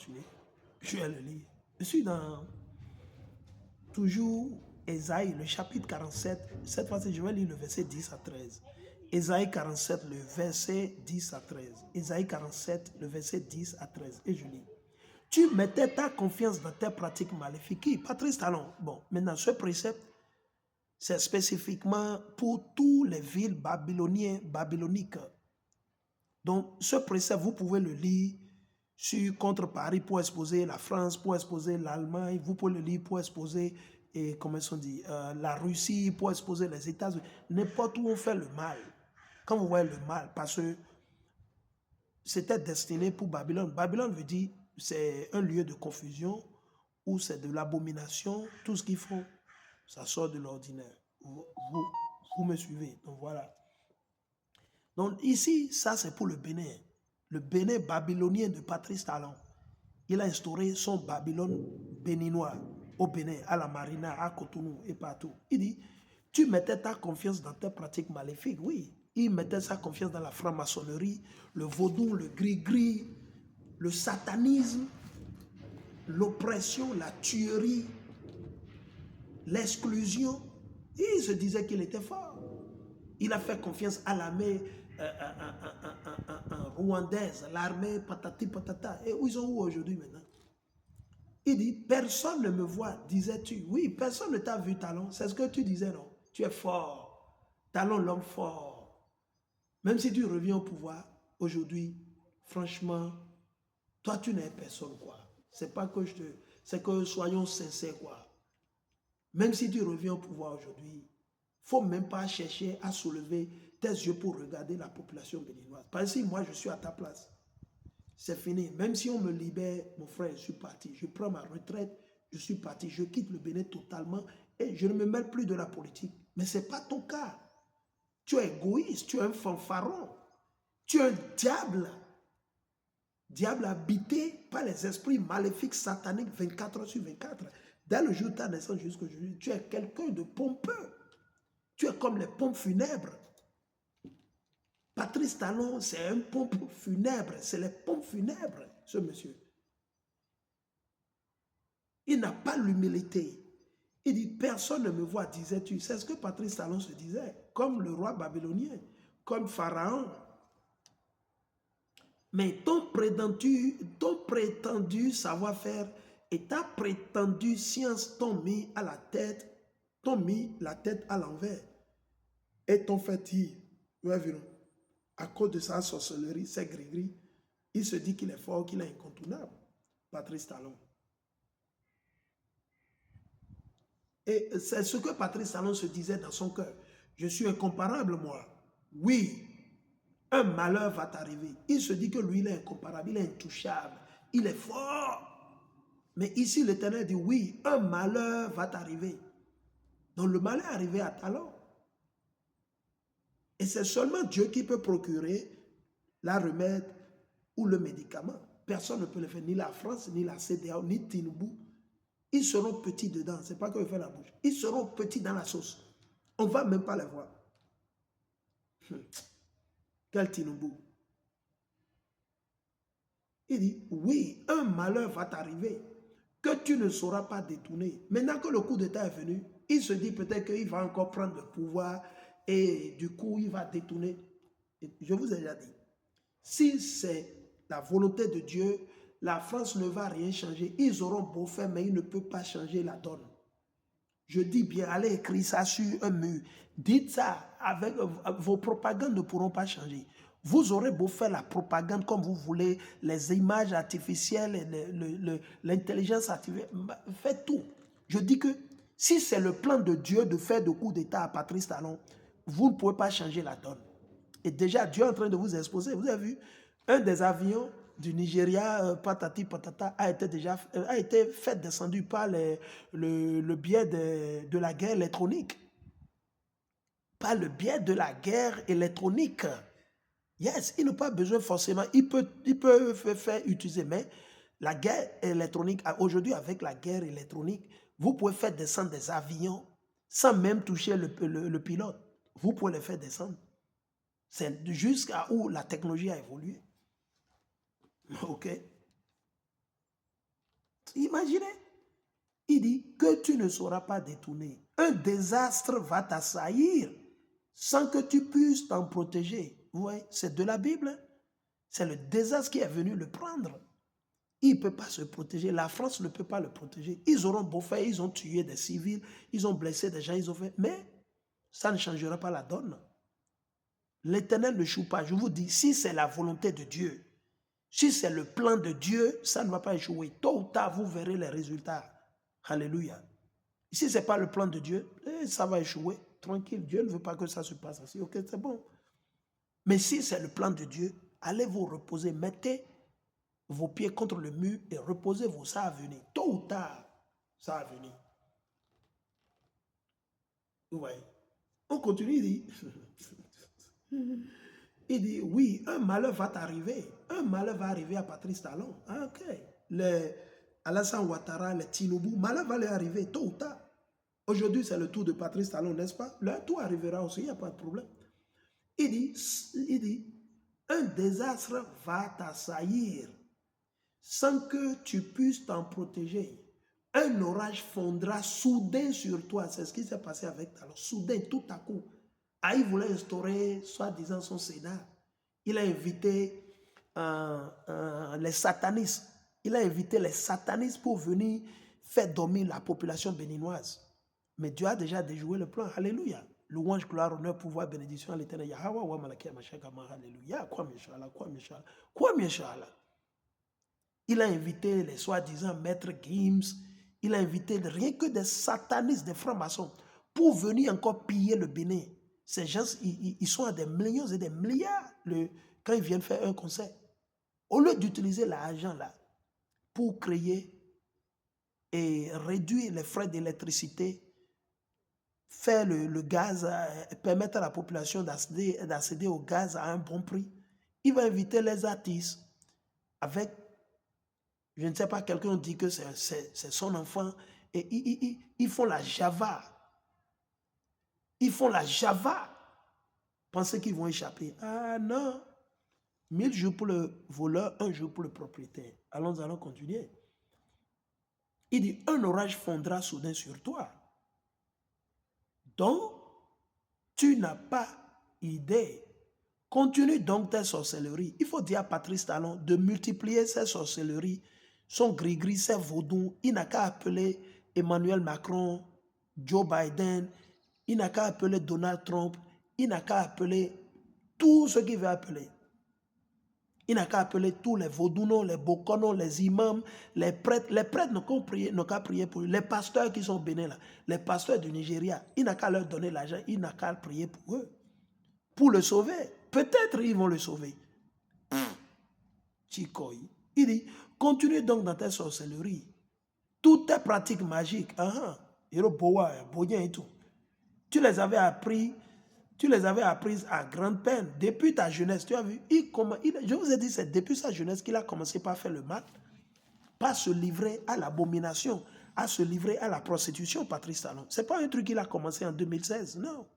continuer. Je vais le lire. Je suis dans toujours Ésaïe, le chapitre 47. Cette fois-ci, je vais lire le verset 10 à 13. Ésaïe 47, le verset 10 à 13. Ésaïe 47, le verset 10 à 13. Et je lis. Tu mettais ta confiance dans tes pratiques maléfiques. Qui? Patrice Talon. Bon, maintenant, ce précepte, c'est spécifiquement pour tous les villes babyloniques. Donc, ce précepte, vous pouvez le lire contre Paris pour exposer la France, pour exposer l'Allemagne, vous pouvez le lire pour exposer, comment on dit, la Russie, pour exposer les États-Unis, n'importe où on fait le mal. Quand vous voyez le mal, parce que c'était destiné pour Babylone. Babylone veut dire c'est un lieu de confusion où c'est de l'abomination, tout ce qu'ils font, ça sort de l'ordinaire. Vous me suivez, donc voilà. Donc ici, ça c'est pour le Bénin. Le Bénin babylonien de Patrice Talon. Il a instauré son Babylone béninois au Bénin, à la Marina, à Cotonou et partout. Il dit, tu mettais ta confiance dans tes pratiques maléfiques, oui. Il mettait sa confiance dans la franc-maçonnerie, le vaudou, le gris-gris, le satanisme, l'oppression, la tuerie, l'exclusion. Il se disait qu'il était fort. Il a fait confiance à l'armée rwandaise, l'armée patati patata. Et où ils sont où aujourd'hui maintenant? Il dit, personne ne me voit, disais-tu. Oui, personne ne t'a vu, Talon. C'est ce que tu disais, non? Tu es fort. Talon, l'homme fort. Même si tu reviens au pouvoir, aujourd'hui, franchement, toi, tu n'es personne, quoi. C'est pas que c'est que soyons sincères, quoi. Même si tu reviens au pouvoir aujourd'hui, il ne faut même pas chercher à soulever tes yeux pour regarder la population béninoise. Parce que si moi, je suis à ta place, c'est fini. Même si on me libère, mon frère, je suis parti. Je prends ma retraite, je suis parti. Je quitte le Bénin totalement et je ne me mêle plus de la politique. Mais ce n'est pas ton cas. Tu es égoïste, tu es un fanfaron. Tu es un diable. Diable habité par les esprits maléfiques, sataniques, 24 heures sur 24. Dès le jour de ta naissance jusqu'aujourd'hui, tu es quelqu'un de pompeux. Tu es comme les pompes funèbres. Patrice Talon, c'est un pompe funèbre. C'est les pompes funèbres, ce monsieur. Il n'a pas l'humilité. Il dit, personne ne me voit, disais-tu. C'est ce que Patrice Talon se disait, comme le roi babylonien, comme Pharaon. Mais ton prétendu savoir-faire et ta prétendue science t'ont mis à la tête, t'ont mis la tête à l'envers. Et t'ont fait dire, à cause de sa sorcellerie, ses gris-gris, il se dit qu'il est fort, qu'il est incontournable. Patrice Talon. Et c'est ce que Patrice Talon se disait dans son cœur. Je suis incomparable, moi. Oui, un malheur va t'arriver. Il se dit que lui, il est incomparable, il est intouchable, il est fort. Mais ici, l'Éternel dit, oui, un malheur va t'arriver. Donc le malheur est arrivé à Talon. Et c'est seulement Dieu qui peut procurer la remède ou le médicament. Personne ne peut le faire, ni la France, ni la CEDEAO, ni Tinubu. Ils seront petits dedans, c'est pas qu'ils font la bouche. Ils seront petits dans la sauce. On ne va même pas les voir. Quel Tinubu? Il dit, oui, un malheur va t'arriver que tu ne sauras pas détourner. Maintenant que le coup d'État est venu, il se dit peut-être qu'il va encore prendre le pouvoir et du coup, il va détourner. Et je vous ai déjà dit, si c'est la volonté de Dieu, la France ne va rien changer. Ils auront beau faire, mais ils ne peuvent pas changer la donne. Je dis bien, allez écrire ça sur un mur. Dites ça, avec vos propagandes ne pourront pas changer. Vous aurez beau faire la propagande comme vous voulez, les images artificielles, l'intelligence artificielle, faites tout. Je dis que si c'est le plan de Dieu de faire de coups d'État à Patrice Talon, vous ne pouvez pas changer la donne. Et déjà, Dieu est en train de vous exposer. Vous avez vu, un des avions du Nigeria, patati patata, a été fait descendu par le biais de la guerre électronique. Par le biais de la guerre électronique. Yes, il n'a pas besoin forcément, il peut faire utiliser, mais la guerre électronique, aujourd'hui avec la guerre électronique, vous pouvez faire descendre des avions sans même toucher le pilote. Vous pouvez les faire descendre. C'est jusqu'à où la technologie a évolué. OK? Imaginez. Il dit que tu ne sauras pas détourner. Un désastre va t'assaillir sans que tu puisses t'en protéger. Vous voyez, c'est de la Bible. C'est le désastre qui est venu le prendre. Il ne peut pas se protéger. La France ne peut pas le protéger. Ils auront beau faire, ils ont tué des civils, ils ont blessé des gens, ils ont fait. Mais ça ne changera pas la donne. L'Éternel ne joue pas. Je vous dis, si c'est la volonté de Dieu, si c'est le plan de Dieu, ça ne va pas échouer. Tôt ou tard, vous verrez les résultats. Alléluia. Si ce n'est pas le plan de Dieu, ça va échouer. Tranquille, Dieu ne veut pas que ça se passe ainsi. Ok, c'est bon. Mais si c'est le plan de Dieu, allez vous reposer, mettez vos pieds contre le mur et reposez-vous. Ça va venir. Tôt ou tard, ça va venir. Vous voyez. On continue, il dit, oui, un malheur va t'arriver. Un malheur va arriver à Patrice Talon. Ah, ok. Alassane Ouattara, les Tinubu, malheur va leur arriver tôt ou tard. Aujourd'hui, c'est le tour de Patrice Talon, n'est-ce pas? Leur tour arrivera aussi, il n'y a pas de problème. Il dit, un désastre va t'assaillir sans que tu puisses t'en protéger. Un orage fondra soudain sur toi. C'est ce qui s'est passé avec Talon. Soudain, tout à coup. Il voulait instaurer, soi-disant, son Sénat. Il a invité les satanistes. Il a invité les satanistes pour venir faire dormir la population béninoise. Mais Dieu a déjà déjoué le plan. Alléluia. Louange, gloire, honneur, pouvoir, bénédiction à l'éternel. Yahweh, wa malakia, machakama, alléluia. Quoi, Meshala, quoi, Meshala, quoi, Meshala. Il a invité les soi-disant maîtres Gims. Il a invité rien que des satanistes, des francs-maçons, pour venir encore piller le Bénin. Ces gens, ils sont à des millions et des milliards quand ils viennent faire un concert. Au lieu d'utiliser l'argent là pour créer et réduire les frais d'électricité, faire le gaz, permettre à la population d'accéder au gaz à un bon prix, il va inviter les artistes avec, je ne sais pas, quelqu'un dit que c'est son enfant, et ils font la java. Ils font la java. Pensez qu'ils vont échapper. Ah non. 1000 jours pour le voleur, 1 jour pour le propriétaire. Allons continuer. Il dit, un orage fondra soudain sur toi, dont tu n'as pas idée. Continue donc tes sorcelleries. Il faut dire à Patrice Talon de multiplier ses sorcelleries, son gris-gris, ses vaudous. Il n'a qu'à appeler Emmanuel Macron, Joe Biden, il n'a qu'à appeler Donald Trump, il n'a qu'à appeler tout ce qu'il veut appeler. Il n'a qu'à appeler tous les vaudounos, les bokonos, les imams, les prêtres. Les prêtres n'ont qu'à prier pour lui. Les pasteurs qui sont bénis là, les pasteurs du Nigeria, il n'a qu'à leur donner l'argent, il n'a qu'à prier pour eux. Pour le sauver. Peut-être ils vont le sauver. Chikoi. Il dit, continue donc dans tes sorcelleries. Toutes tes pratiques magiques. Et tout. Tu les avais apprises à grande peine. Depuis ta jeunesse, tu as vu, je vous ai dit, c'est depuis sa jeunesse qu'il a commencé par faire le mal, pas se livrer à l'abomination, à se livrer à la prostitution, Patrice Talon. Ce n'est pas un truc qu'il a commencé en 2016, non.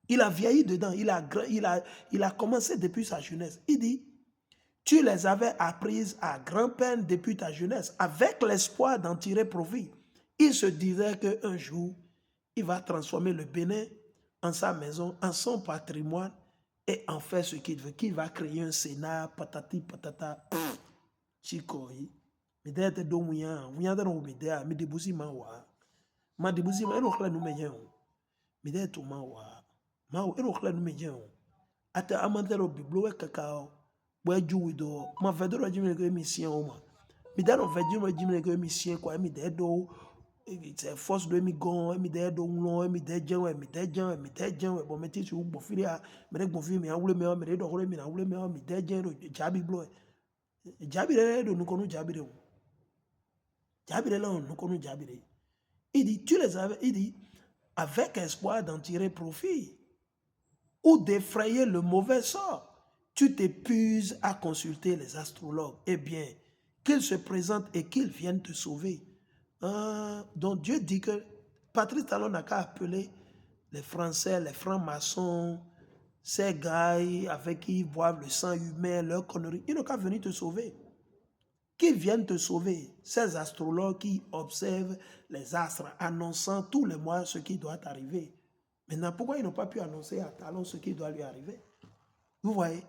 Il a vieilli dedans, il a commencé depuis sa jeunesse. Il dit, tu les avais apprises à grande peine depuis ta jeunesse, avec l'espoir d'en tirer profit. Il se disait qu'un jour, il va transformer le Bénin en sa maison, en son patrimoine, et en faire ce qu'il veut. Qu'il va créer un Sénat, patati, patata, chikoi. Mais d'être domouillant, vous y avez un média, mais déboussi mawa. Ma déboussi ma, et l'autre nous meillons. Mais d'être mawa. Mawa, et l'autre nous meillons. Ate amantero biblo e kakao. Boy juwido. Ma vedro jimene ko émission ma. Mi dano vedro jimene ko émission quoi, mi dedo. C'est force de mi gon, mi dedo nglo, mi dejan, mi dejan, bon meti su bo filia, me bon fi mi awule me, me do hole mi na awule me, mi dejan do jabi blo. Jabi re do nous jabi re. Jabi re là nous kono jabi re. Il dit tu les avais, il dit avec espoir d'en tirer profit ou d'effrayer le mauvais sort. Tu t'épuises à consulter les astrologues. Eh bien, qu'ils se présentent et qu'ils viennent te sauver. Donc Dieu dit que Patrice Talon n'a qu'à appeler les Français, les francs-maçons, ces gars avec qui ils boivent le sang humain, leurs conneries. Ils n'ont qu'à venir te sauver. qui viennent te sauver. Ces astrologues qui observent les astres, annonçant tous les mois ce qui doit arriver. Maintenant, pourquoi ils n'ont pas pu annoncer à Talon ce qui doit lui arriver? Vous voyez?